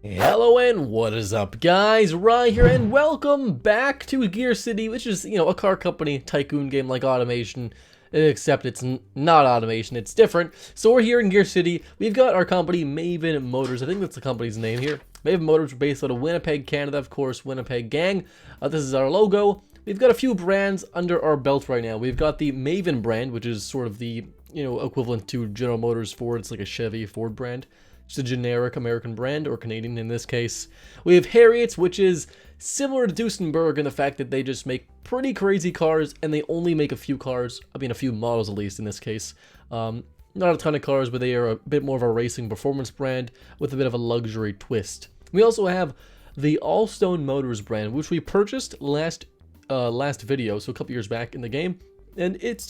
Hello and what is up, guys? Rye here and welcome back to Gearcity, which is, a car company tycoon game like Automation, except it's not Automation, it's different. So we're here in Gearcity. We've got our company Maven Motors. I think that's the company's name here. Maven Motors are based out of Winnipeg, Canada, of course, Winnipeg gang. This is our logo. We've got a few brands under our belt right now. We've got the Maven brand, which is sort of the, equivalent to General Motors Ford. It's like a Chevy Ford brand. Just a generic American brand, or Canadian in this case. We have Harriet's, which is similar to Duesenberg in the fact that they just make pretty crazy cars, and they only make a few cars. I mean, a few models at least in this case. Not a ton of cars, but they are a bit more of a racing performance brand with a bit of a luxury twist. We also have the Allstone Motors brand, which we purchased last video, so a couple years back in the game, and it's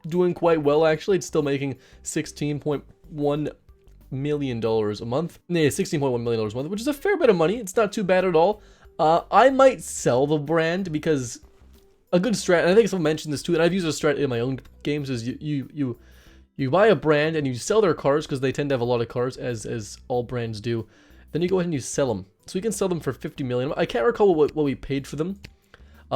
doing quite well actually. It's still making $16.1 million a month. Yeah, $16.1 million a month, which is a fair bit of money. It's not too bad at all. I might sell the brand because a good strat, and I think someone mentioned this too, and I've used a strat in my own games, is you buy a brand and you sell their cars because they tend to have a lot of cars, as all brands do. Then you go ahead and you sell them. So we can sell them for 50 million. I can't recall what we paid for them.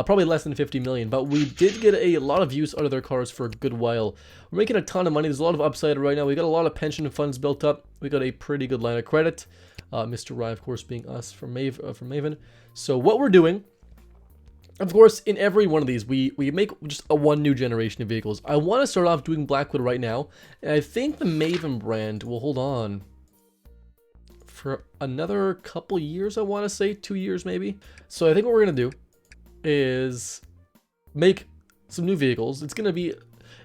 Probably less than 50 million, but we did get a lot of use out of their cars for a good while. We're making a ton of money. There's a lot of upside right now. We got a lot of pension funds built up. We got a pretty good line of credit. Mr. Rye, of course, being us from Maven. So what we're doing, of course, in every one of these, we make just one new generation of vehicles. I want to start off doing Blackwood right now, and I think the Maven brand will hold on for another couple years, I want to say, 2 years maybe. So I think what we're going to do is make some new vehicles. It's going to be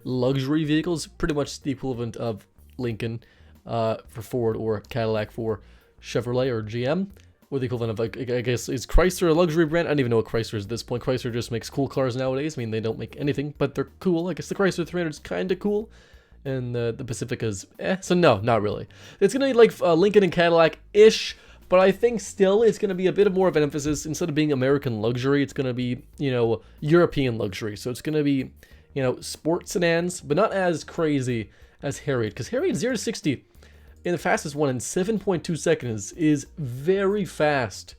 luxury vehicles, pretty much the equivalent of Lincoln for Ford, or Cadillac for Chevrolet or GM, or the equivalent of, like, I guess, is Chrysler a luxury brand? I don't even know what Chrysler is at this point. Chrysler just makes cool cars nowadays. I mean, they don't make anything, but they're cool. I guess the Chrysler 300 is kind of cool, and the Pacifica's so no, not really. It's going to be like Lincoln and Cadillac-ish, but I think still it's going to be a bit more of an emphasis. Instead of being American luxury, it's going to be, European luxury. So it's going to be, sport sedans, but not as crazy as Harriet. Because Harriet 0 to 60 in the fastest one in 7.2 seconds is very fast.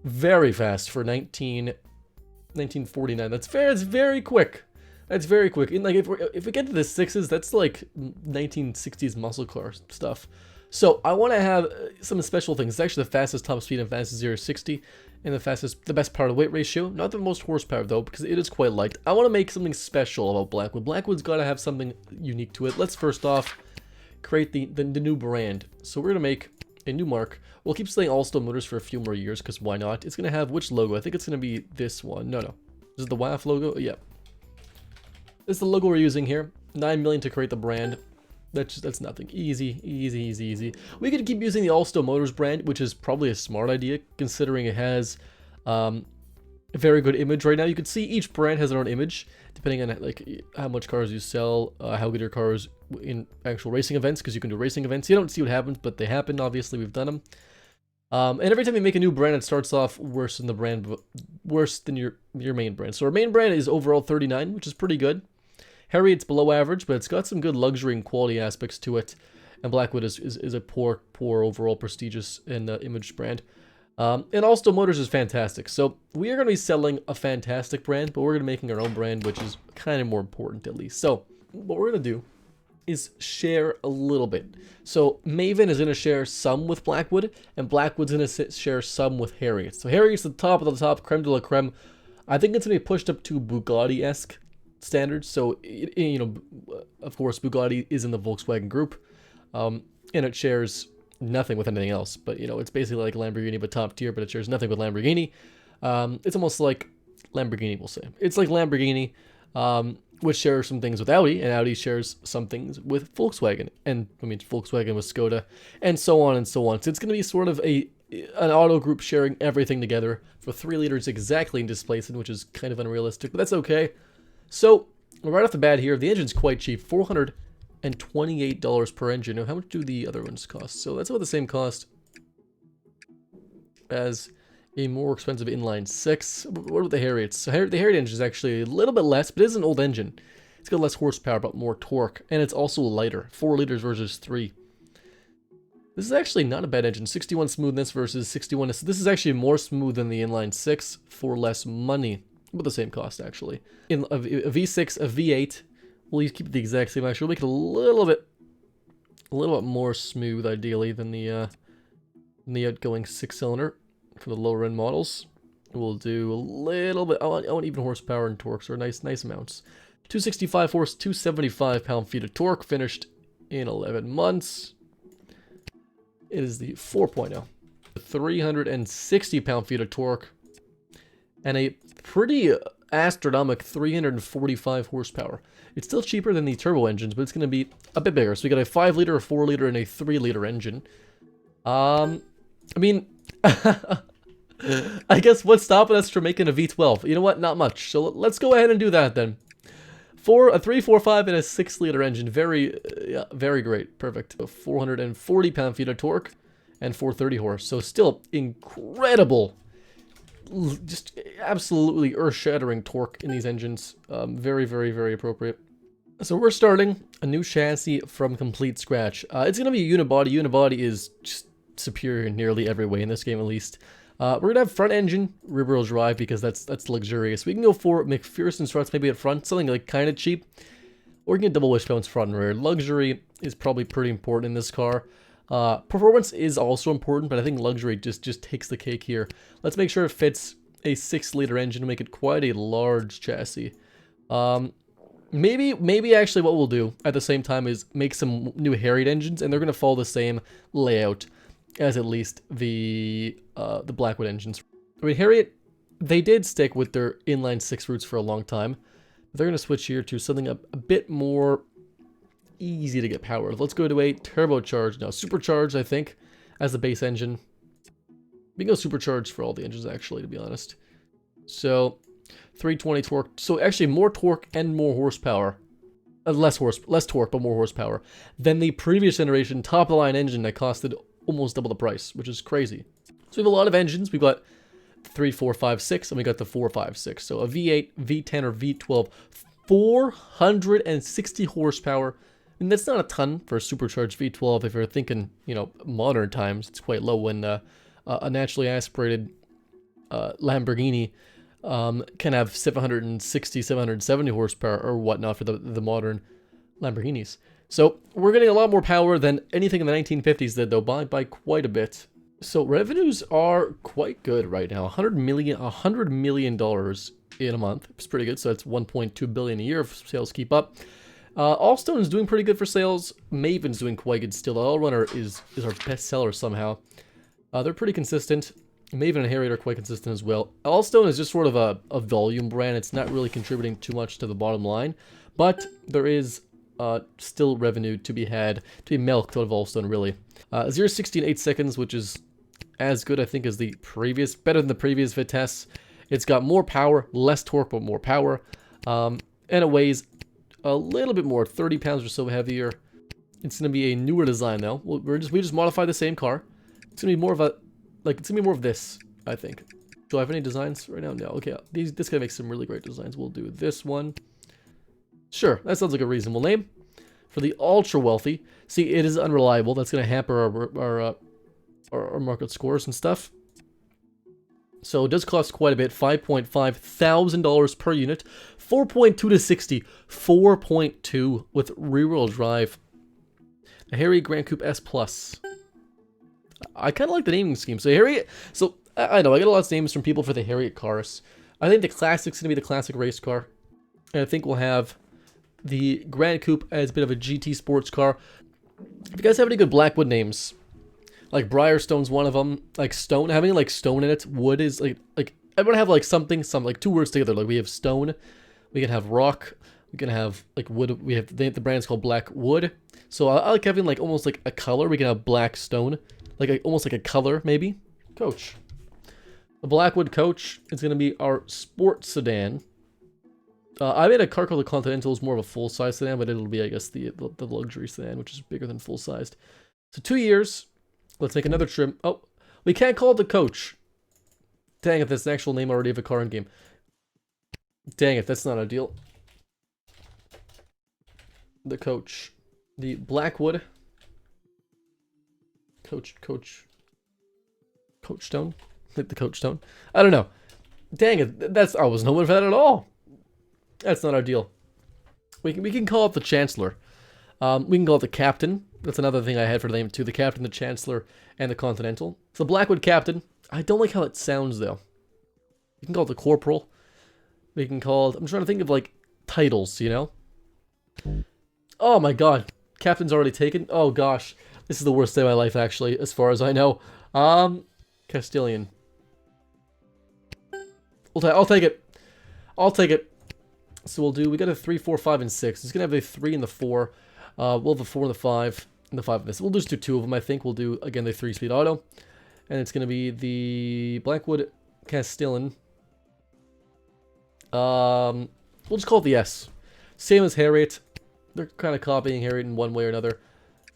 Very fast for 1949. That's fair. It's very quick. That's very quick. And like if we get to the sixes, that's like 1960s muscle car stuff. So I want to have some special things. It's actually the fastest top speed and fastest 0 to 60, and the best power to weight ratio. Not the most horsepower though, because it is quite light. I want to make something special about Blackwood. Blackwood's got to have something unique to it. Let's first off create the new brand. So we're gonna make a new mark. We'll keep saying Allstone Motors for a few more years, because why not? It's gonna have which logo? I think it's gonna be this one. No. Is it the WAF logo? Yeah. This is the logo we're using here. 9 million to create the brand. That's nothing. Easy. We could keep using the Allstone Motors brand, which is probably a smart idea, considering it has a very good image right now. You can see each brand has their own image, depending on like how much cars you sell, how good your car is in actual racing events, because you can do racing events. You don't see what happens, but they happen. Obviously, we've done them. And every time you make a new brand, it starts off worse than your main brand. So our main brand is overall 39, which is pretty good. Harriet's below average, but it's got some good luxury and quality aspects to it. And Blackwood is a poor overall prestigious and image brand. And Allstone Motors is fantastic. So we are going to be selling a fantastic brand, but we're going to be making our own brand, which is kind of more important at least. So what we're going to do is share a little bit. So Maven is going to share some with Blackwood, and Blackwood's going to share some with Harriet. So Harriet's the top of the top, creme de la creme. I think it's going to be pushed up to Bugatti-esque standards. So of course Bugatti is in the Volkswagen group, and it shares nothing with anything else, but it's basically like Lamborghini but top tier, but it shares nothing with Lamborghini. It's almost like Lamborghini, we'll say. It's like Lamborghini, which shares some things with Audi, and Audi shares some things with Volkswagen, and Volkswagen with Skoda, and so on and so on. So it's going to be sort of an auto group sharing everything together for 3 liters exactly in displacement, which is kind of unrealistic, but that's okay. So, right off the bat here, the engine's quite cheap, $428 per engine. Now, how much do the other ones cost? So, that's about the same cost as a more expensive inline 6. What about the Harriets? So, the Harriet engine is actually a little bit less, but it is an old engine. It's got less horsepower, but more torque, and it's also lighter, 4 liters versus 3. This is actually not a bad engine. 61 smoothness versus 61. This is actually more smooth than the inline 6 for less money. About the same cost, actually. In a V6, a V8, we'll keep it the exact same. Actually, we'll make it a little bit more smooth, ideally, than the outgoing 6-cylinder for the lower end models. We'll do a little bit. I want even horsepower and torque, so nice amounts. 265 horse, 275 pound-feet of torque, finished in 11 months. It is the 4.0. 360 pound-feet of torque, and a pretty astronomical 345 horsepower. It's still cheaper than the turbo engines, but it's going to be a bit bigger. So we got a 5-liter, a 4-liter, and a 3-liter engine. I mean, I guess what's stopping us from making a V12? You know what? Not much. So let's go ahead and do that then. A 3, 4, 5, and a 6-liter engine. Very great. Perfect. 440 pound-feet of torque and 430 horse. So still incredible. Just absolutely earth-shattering torque in these engines. Very appropriate. So we're starting a new chassis from complete scratch. It's going to be a unibody. Unibody is just superior in nearly every way in this game, at least. We're going to have front engine, rear-wheel drive, because that's luxurious. We can go for McPherson struts maybe at front, something like kind of cheap. Or we can get double wishbones front and rear. Luxury is probably pretty important in this car. Performance is also important, but I think luxury just takes the cake here. Let's make sure it fits a 6-liter engine to make it quite a large chassis. Maybe actually what we'll do at the same time is make some new Harriet engines, and they're going to follow the same layout as at least the Blackwood engines. I mean, Harriet, they did stick with their inline 6 roots for a long time. They're going to switch here to something a bit more easy to get powered. Let's go to a turbocharged, no, supercharged, I think, as the base engine. We can go supercharged for all the engines, actually, to be honest. So, 320 torque. So, actually, more torque and more horsepower. Less torque, but more horsepower than the previous generation top-of-the-line engine that costed almost double the price, which is crazy. So, we have a lot of engines. We've got 3, 4, 5, 6, and we got the 4, 5, 6. So, a V8, V10, or V12. 460 horsepower. And that's not a ton for a supercharged V12 if you're thinking, you know, modern times. It's quite low when a naturally aspirated Lamborghini can have 760, 770 horsepower or whatnot for the modern Lamborghinis. So we're getting a lot more power than anything in the 1950s did, though, by quite a bit. So revenues are quite good right now. $100 million in a month. It's pretty good. So that's 1.2 billion a year if sales keep up. Allstone is doing pretty good for sales. Maven's doing quite good still. Allrunner is our best seller somehow. They're pretty consistent. Maven and Harriet are quite consistent as well. Allstone is just sort of a volume brand. It's not really contributing too much to the bottom line, but there is still revenue to be milked out of Allstone, really. 0-60 in 8 seconds, which is as good, I think, as the previous, better than the previous Vitesse. It's got more power, less torque, but more power. And it weighs a little bit more, 30 pounds or so heavier. It's going to be a newer design, though. We just modify the same car. It's going to be more of a, it's going to be more of this, I think. Do I have any designs right now? No. Okay, this guy makes some really great designs. We'll do this one. Sure, that sounds like a reasonable name. For the ultra wealthy, see, it is unreliable. That's going to hamper our market scores and stuff. So it does cost quite a bit, $5.5 thousand per unit, 4.2 to 60, 4.2 with rear-wheel drive. The Harriet Grand Coupe S Plus. I kind of like the naming scheme. So Harriet, so I know I get a lot of names from people for the Harriet cars. I think the Classic's gonna be the classic race car, and I think we'll have the Grand Coupe as a bit of a GT sports car. If you guys have any good Blackwood names, like Briarstone's one of them. Like Stone, having like Stone in it, Wood is like I want to have like some like 2 words together. Like we have Stone, we can have Rock, we can have like Wood. We have the brand's called Blackwood. So I like having like almost like a color. We can have Black Stone, like almost like a color maybe. Coach, the Blackwood Coach is gonna be our sports sedan. I made a car called the Continental. It's more of a full-size sedan, but it'll be, I guess, the luxury sedan, which is bigger than full-sized. So 2 years. Let's make another trim. Oh, we can't call it the Coach. Dang it, that's an actual name already of a car in game. Dang it, that's not ideal. The Coach. The Blackwood. Coach Stone? Hit the Coach Stone? I don't know. Dang it, I wasn't hoping for that at all. That's not our deal. We can call it the Chancellor. We can call it the Captain. That's another thing I had for the name too. The Captain, the Chancellor, and the Continental. So Blackwood Captain. I don't like how it sounds though. We can call it the Corporal. We can call it... I'm trying to think of like titles, you know? Oh my god. Captain's already taken? Oh gosh. This is the worst day of my life actually, as far as I know. Castilian. I'll take it. I'll take it. So we got a 3, 4, 5, and 6. It's gonna have a 3 and the 4. We'll have the 4 and the 5 and the 5 of this. We'll just do 2 of them, I think. We'll do again the 3-speed auto. And it's gonna be the Blackwood Castilian. We'll just call it the S. Same as Harriet. They're kind of copying Harriet in one way or another.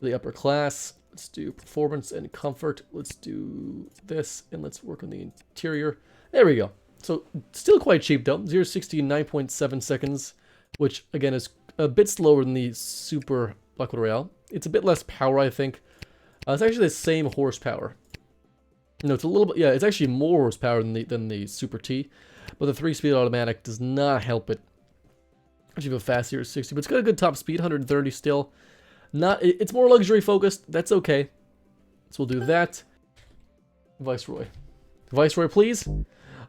The upper class. Let's do performance and comfort. Let's do this, and let's work on the interior. There we go. So, still quite cheap though. 0 to 60 in 9.7 seconds, which again is a bit slower than the Super Blackwood Royale. It's a bit less power, I think. It's actually the same horsepower. No, it's a little bit, yeah, it's actually more horsepower than the Super T, but the 3-speed automatic does not help it. Actually, have a fast 0 to 60, but it's got a good top speed, 130 still. It's more luxury focused. That's okay. So we'll do that. Viceroy. Viceroy, please.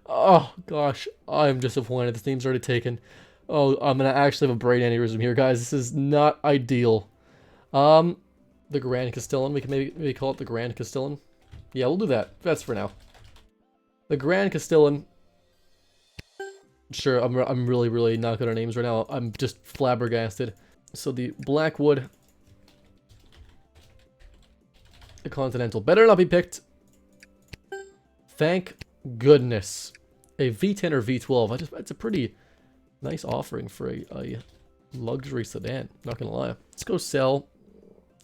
Oh, gosh. I'm disappointed. This name's already taken. Oh, I'm going to actually have a brain aneurysm here, guys. This is not ideal. The Grand Castilian. We can maybe call it the Grand Castilian. Yeah, we'll do that. That's for now. The Grand Castilian. Sure, I'm really, really not good at names right now. I'm just flabbergasted. So the Blackwood... The Continental. Better not be picked. Thank goodness. A V10 or V12. It's a pretty nice offering for a luxury sedan. Not gonna lie. Let's go sell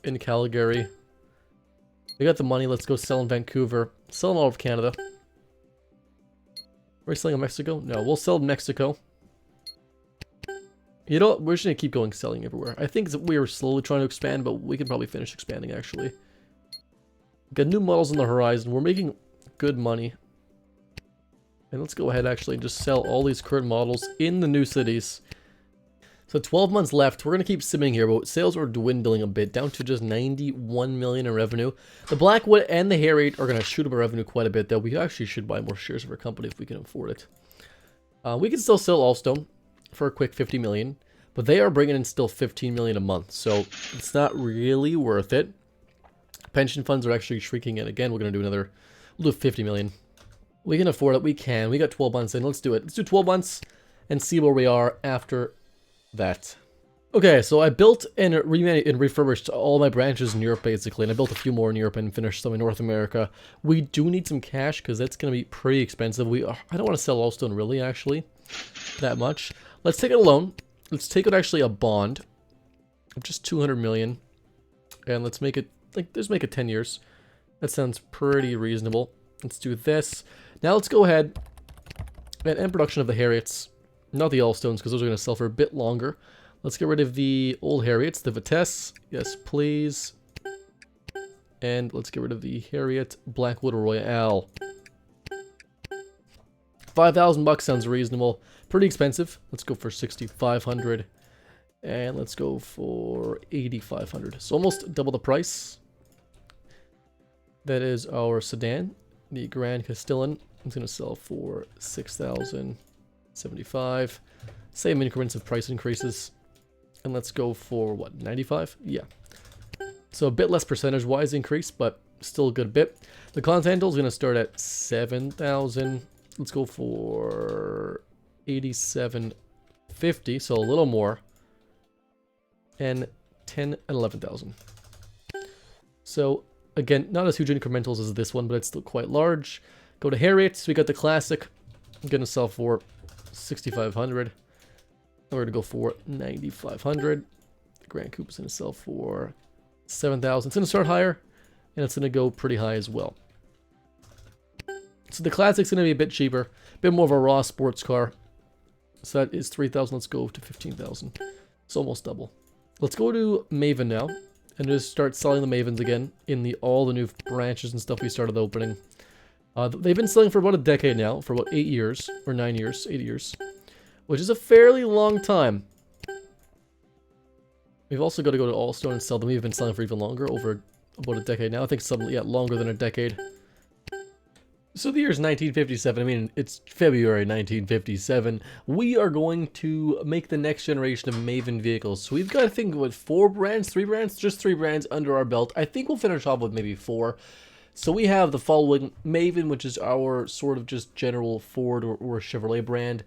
in Calgary. We got the money. Let's go sell in Vancouver. Sell in all of Canada. Are we selling in Mexico? No, we'll sell in Mexico. You know what? We're just gonna keep going selling everywhere. I think we are slowly trying to expand, but we can probably finish expanding actually. Got new models on the horizon. We're making good money. And let's go ahead actually and just sell all these current models in the new cities. So 12 months left. We're going to keep simming here, but sales are dwindling a bit, down to just 91 million in revenue. The Blackwood and the Harriet are going to shoot up our revenue quite a bit, though. We actually should buy more shares of our company if we can afford it. We can still sell Allstone for a quick 50 million, but they are bringing in still 15 million a month, so it's not really worth it. Pension funds are actually shrinking, and again, we're going to do we'll do 50 million. We can afford it. We can. We got 12 months in. Let's do it. Let's do 12 months and see where we are after that. Okay, so I built and refurbished all my branches in Europe, basically, and I built a few more in Europe and finished some in North America. We do need some cash, because that's going to be pretty expensive. I don't want to sell Allstone, really, actually, that much. Let's take out a loan. Let's take out, actually, a bond of just 200 million, and let's make it, let's make it 10 years. That sounds pretty reasonable. Let's do this. Now let's go ahead and end production of the Harriets. Not the Allstones, because those are going to sell for a bit longer. Let's get rid of the old Harriets, the Vitesse. Yes, please. And let's get rid of the Harriet Blackwood Royale. 5,000 bucks sounds reasonable. Pretty expensive. Let's go for 6,500. And let's go for 8,500. So almost double the price. That is our sedan. The Grand Castilian. I'm going to sell for 6,075. Same increments of price increases. And let's go for, what, 95? Yeah. So a bit less percentage-wise increase, but still a good bit. The Continental is going to start at 7,000. Let's go for 8,750, so a little more. And 10 and 11,000. So, again, not as huge incrementals as this one, but it's still quite large. Go to Harriet. So we got the Classic. I'm going to sell for 6,500. We're going to go for 9,500. The Grand Coupe is going to sell for 7,000. It's going to start higher, and it's going to go pretty high as well. So the Classic's going to be a bit cheaper, a bit more of a raw sports car. So that is 3,000. Let's go to 15,000. It's almost double. Let's go to Maven now, and just start selling the Mavens again in all the new branches and stuff we started opening. They've been selling for about a decade now, for about 8 years, or 9 years, 8 years, which is a fairly long time. We've also got to go to Allstone and sell them. We've been selling for even longer, over about a decade now. I think some, yeah, longer than a decade. So the year's 1957, I mean, it's February 1957. We are going to make the next generation of Maven vehicles. So we've got, I think, what, 4 brands, 3 brands? Just 3 brands under our belt. I think we'll finish off with maybe 4. So we have the following: Maven, which is our sort of just general Ford or Chevrolet brand.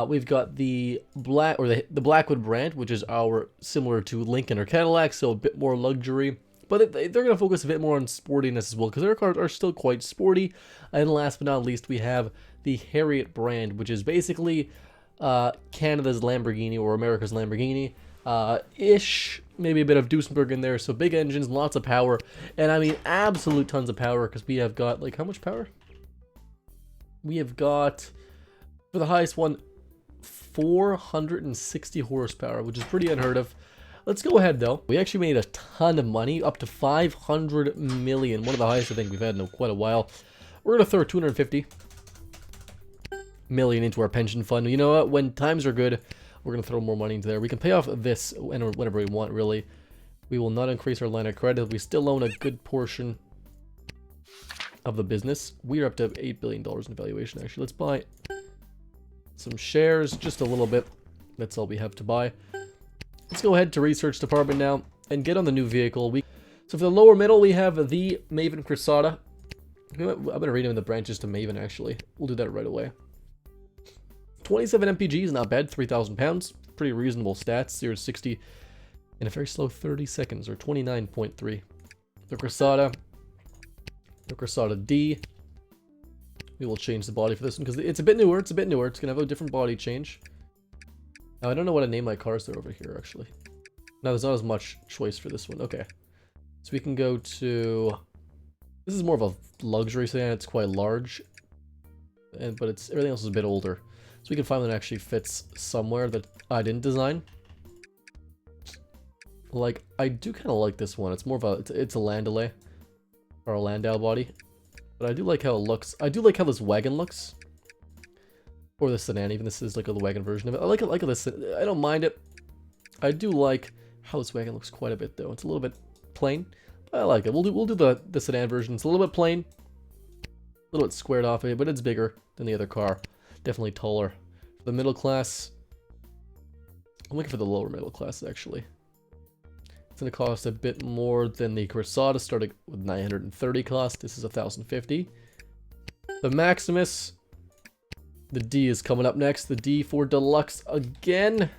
We've got the Blackwood brand, which is our similar to Lincoln or Cadillac, so a bit more luxury. But they're going to focus a bit more on sportiness as well, because their cars are still quite sporty. And last but not least, we have the Harriet brand, which is basically Canada's Lamborghini, or America's Lamborghini. Ish. Maybe a bit of Duesenberg in there. So big engines, lots of power. And I mean, absolute tons of power, because we have got, like, how much power? We have got, for the highest one, 460 horsepower, which is pretty unheard of. Let's go ahead, though. We actually made a ton of money, up to 500 million. One of the highest I think we've had in quite a while. We're going to throw 250 million into our pension fund. You know what? When times are good, we're going to throw more money into there. We can pay off this whenever we want, really. We will not increase our line of credit. We still own a good portion of the business. We are up to $8 billion in valuation, actually. Let's buy some shares, just a little bit. That's all we have to buy. Let's go ahead to research department now and get on the new vehicle. So for the lower middle, we have the Maven Cressada. I'm going to read them in the branches to Maven, actually. We'll do that right away. 27 MPG is not bad, 3,000 pounds. Pretty reasonable stats, 0 to 60 in a very slow 30 seconds, or 29.3. The Cressada D. We will change the body for this one, because it's a bit newer, It's going to have a different body change. Now, I don't know what to name my cars there over here, actually. No, there's not as much choice for this one. Okay. So we can go to... This is more of a luxury sedan. It's quite large. But everything else is a bit older. So we can find one that actually fits somewhere that I didn't design. Like, I do kind of like this one. It's more of a... It's a Landaulet. Or a Landau body. But I do like how it looks. I do like how this wagon looks. Or the sedan, even this is like the wagon version of it. I like this. I don't mind it. I do like how this wagon looks quite a bit, though. It's a little bit plain, but I like it. We'll do the sedan version. It's a little bit plain, a little bit squared off of it, but it's bigger than the other car. Definitely taller. For the middle class, I'm looking for the lower middle class, actually. It's going to cost a bit more than the Cressada, starting with 930 cost. This is 1,050. The Maximus. The D is coming up next. The D for Deluxe again.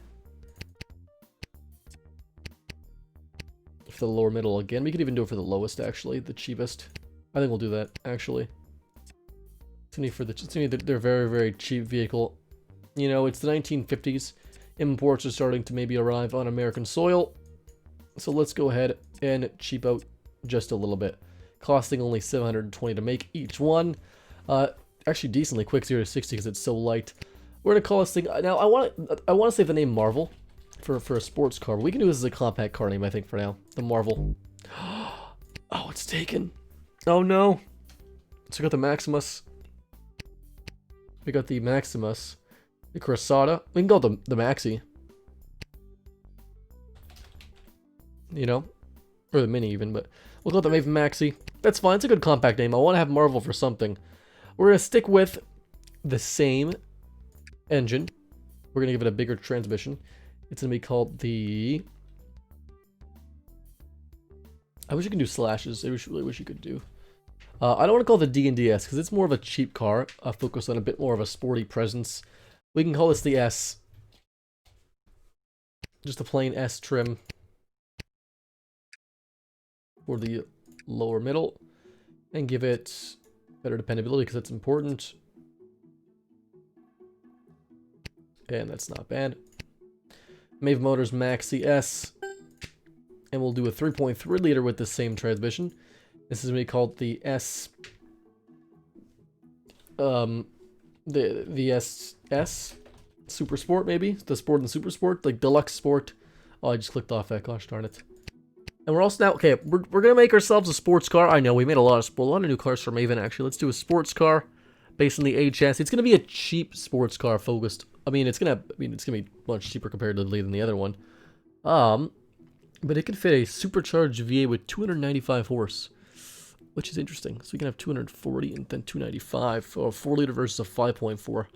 For the lower middle again. We could even do it for the lowest, actually. The cheapest. I think we'll do that, actually. It's going to be their very, very cheap vehicle. You know, it's the 1950s. Imports are starting to maybe arrive on American soil. So let's go ahead and cheap out just a little bit. Costing only 720 to make each one. Actually decently quick, 0 to 60 because it's so light. We're gonna call this thing now. I want to save the name Marvel for a sports car, but we can do this as a compact car name, I think, for now. The Marvel. Oh, it's taken. Oh no. So we got the Maximus. We got the Maximus. The Cressada. We can call it the Maxi. You know, or the Mini even, but we'll call it the Maven Maxi. That's fine. It's a good compact name. I want to have Marvel for something. We're going to stick with the same engine. We're going to give it a bigger transmission. It's going to be called the... I wish you could do slashes. I really wish you could do. I don't want to call it the D and DS because it's more of a cheap car. Focused on a bit more of a sporty presence. We can call this the S. Just a plain S trim. For the lower middle. And give it... better dependability because that's important. And that's not bad. Maven Motors Maxi S. And we'll do a 3.3 liter with the same transmission. This is going to be called the S. The SS Super Sport, maybe? The Sport and Super Sport? Like Deluxe Sport. Oh, I just clicked off that. Gosh darn it. And we're also now, okay, we're gonna make ourselves a sports car. I know, we made a lot of new cars for Maven, actually. Let's do a sports car based on the HS. It's gonna be a cheap sports car focused. I mean, it's gonna be much cheaper comparatively than the other one. But it can fit a supercharged V8 with 295 horse, which is interesting. So we can have 240 and then 295 for a 4-liter versus a 5.4.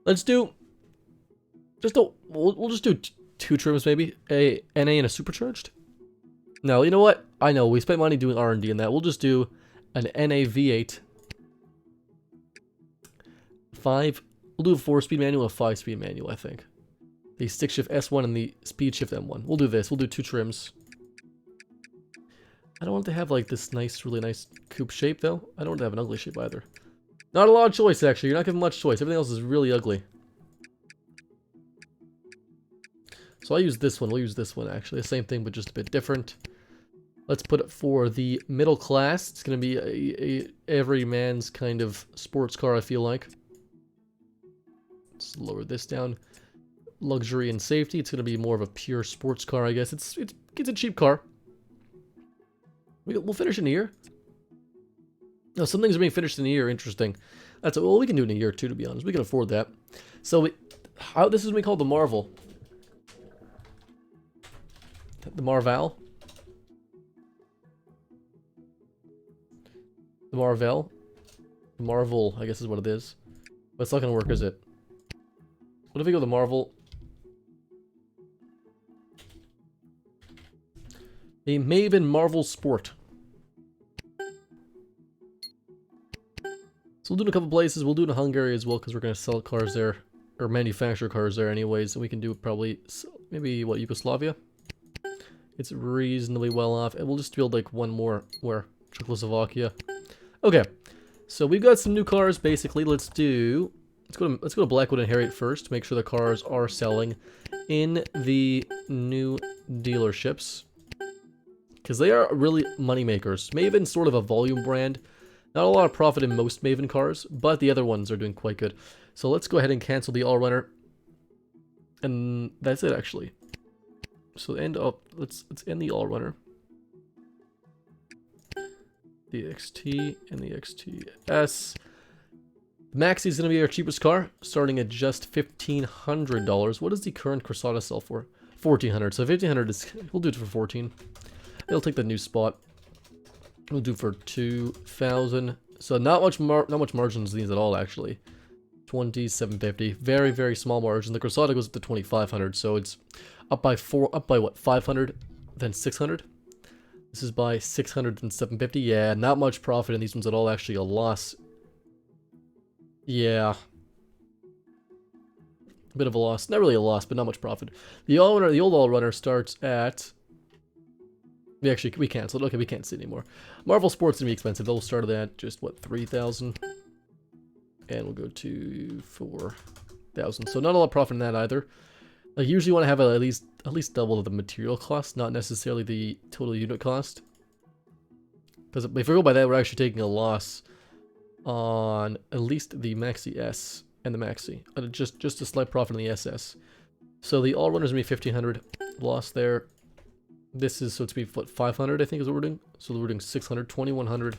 Let's do we'll just do two trims maybe, a NA and a supercharged. No, you know what? I know we spent money doing R&D in that. We'll just do an NA V8. We'll do a 4-speed manual and a 5-speed manual, I think. The stick shift S1 and the speed shift M1. We'll do this. We'll do two trims. I don't want to have like this really nice coupe shape though. I don't want to have an ugly shape either. Not a lot of choice actually. You're not given much choice. Everything else is really ugly. So I'll use this one. We'll use this one actually. The same thing but just a bit different. Let's put it for the middle class. It's going to be a every man's kind of sports car, I feel like. Let's lower this down. Luxury and safety. It's going to be more of a pure sports car, I guess. It's a cheap car. We'll finish in a year. No, some things are being finished in a year. Interesting. Well, we can do it in a year too, to be honest. We can afford that. So this is what we call the Marvel. The Marvel. The Marvel. The Marvel, I guess is what it is. But it's not going to work, is it? What if we go the Marvel? The Maven Marvel Sport. So we'll do it in a couple places. We'll do it in Hungary as well because we're going to sell cars there. Or manufacture cars there anyways. And we can do it probably, maybe, what, Yugoslavia? It's reasonably well off. And we'll just build like one more. Where? Czechoslovakia. Okay. So we've got some new cars basically. Let's go to Blackwood and Harriet first. Make sure the cars are selling in the new dealerships. Because they are really money makers. Maven's sort of a volume brand. Not a lot of profit in most Maven cars, but the other ones are doing quite good. So let's go ahead and cancel the All-Runner. And that's it actually. So let's end the All-Runner. The XT and the XTS. Maxi is going to be our cheapest car, starting at just $1,500. What does the current Cressada sell for? $1,400. So $1,500 is, we'll do it for 14. It'll take the new spot. We'll do for 2,000. So not much margins these at all actually. 2,750. Very, very small margin. The Cressada goes up to 2,500, so it's up by what, 500, then 600. This is by 600 and 750. Yeah, not much profit in these ones at all. Actually, a loss. Yeah. A bit of a loss. Not really a loss, but not much profit. The All-Runner, the old All-Runner starts at... We canceled. Okay, we can't see anymore. Marvel Sports is going to be expensive. They'll start at just, what, 3,000? And we'll go to 4,000. So not a lot of profit in that either. Like, usually want to have at least double the material cost, not necessarily the total unit cost. Because if we go by that, we're actually taking a loss on at least the Maxi S and the Maxi. Just a slight profit on the SS. So the All-Runner is going to be 1,500. Loss there. This is, so it's going to be, what, 500, I think is what we're doing? So we're doing 600, 2,100.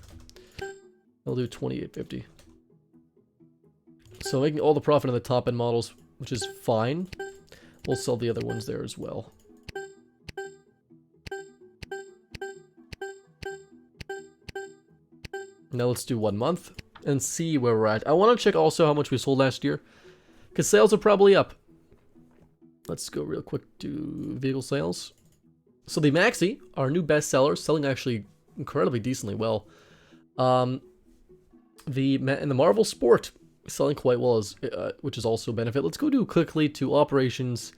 I'll do 2,850. So making all the profit on the top-end models, which is fine. We'll sell the other ones there as well. Now let's do 1 month and see where we're at. I want to check also how much we sold last year, because sales are probably up. Let's go real quick to vehicle sales. So the Maxi, our new bestseller, selling actually incredibly decently well. And the Marvel Sport selling quite well, which is also a benefit. Let's go quickly to operations,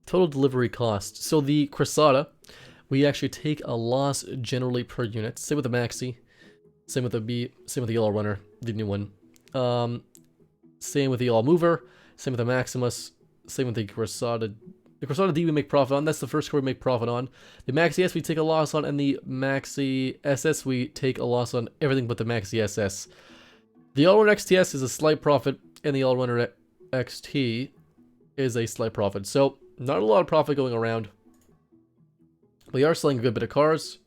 total delivery cost. So the Cressada, we actually take a loss generally per unit. Same with the Maxi, same with the All-Runner, the new one. Same with the All-Mover, same with the Maximus, same with the Cressada. The Cressada D we make profit on. That's the first car we make profit on. The Maxi S we take a loss on, and the Maxi SS we take a loss on everything but the Maxi SS. The All-Runner XTS is a slight profit, and the All-Runner XT is a slight profit. So, not a lot of profit going around. We are selling a good bit of cars.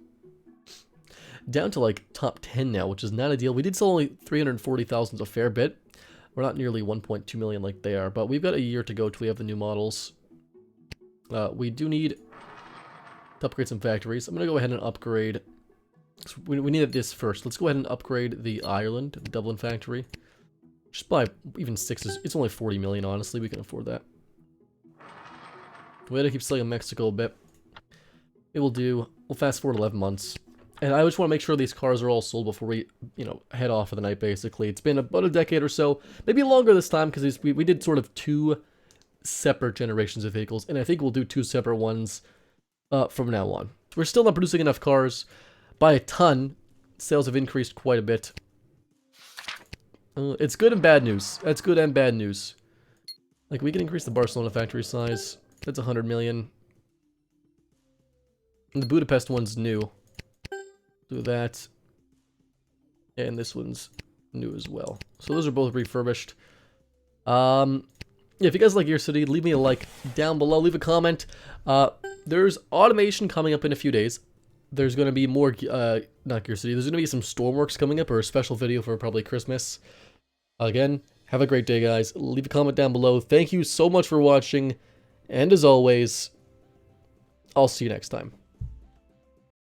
down to like top 10 now, which is not ideal. We did sell only 340,000, a fair bit. We're not nearly 1.2 million like they are, but we've got a year to go till we have the new models. We do need to upgrade some factories. I'm going to go ahead and upgrade. We needed this first. Let's go ahead and upgrade the Ireland, the Dublin factory. Just by even 6, it's only 40 million, honestly. We can afford that. We had to keep selling in Mexico a bit. It will do. We'll fast forward 11 months. And I just want to make sure these cars are all sold before we, head off for the night, basically. It's been about a decade or so. Maybe longer this time, because we did sort of 2 separate generations of vehicles. And I think we'll do 2 separate ones from now on. We're still not producing enough cars by a ton. Sales have increased quite a bit. It's good and bad news. That's good and bad news. Like, we can increase the Barcelona factory size. That's 100 million. And the Budapest one's new. Do that. And this one's new as well. So those are both refurbished. Yeah, if you guys like Gearcity, leave me a like down below. Leave a comment. There's automation coming up in a few days. There's going to be more, not Gearcity, there's going to be some Stormworks coming up, or a special video for probably Christmas. Again, have a great day, guys. Leave a comment down below. Thank you so much for watching. And as always, I'll see you next time.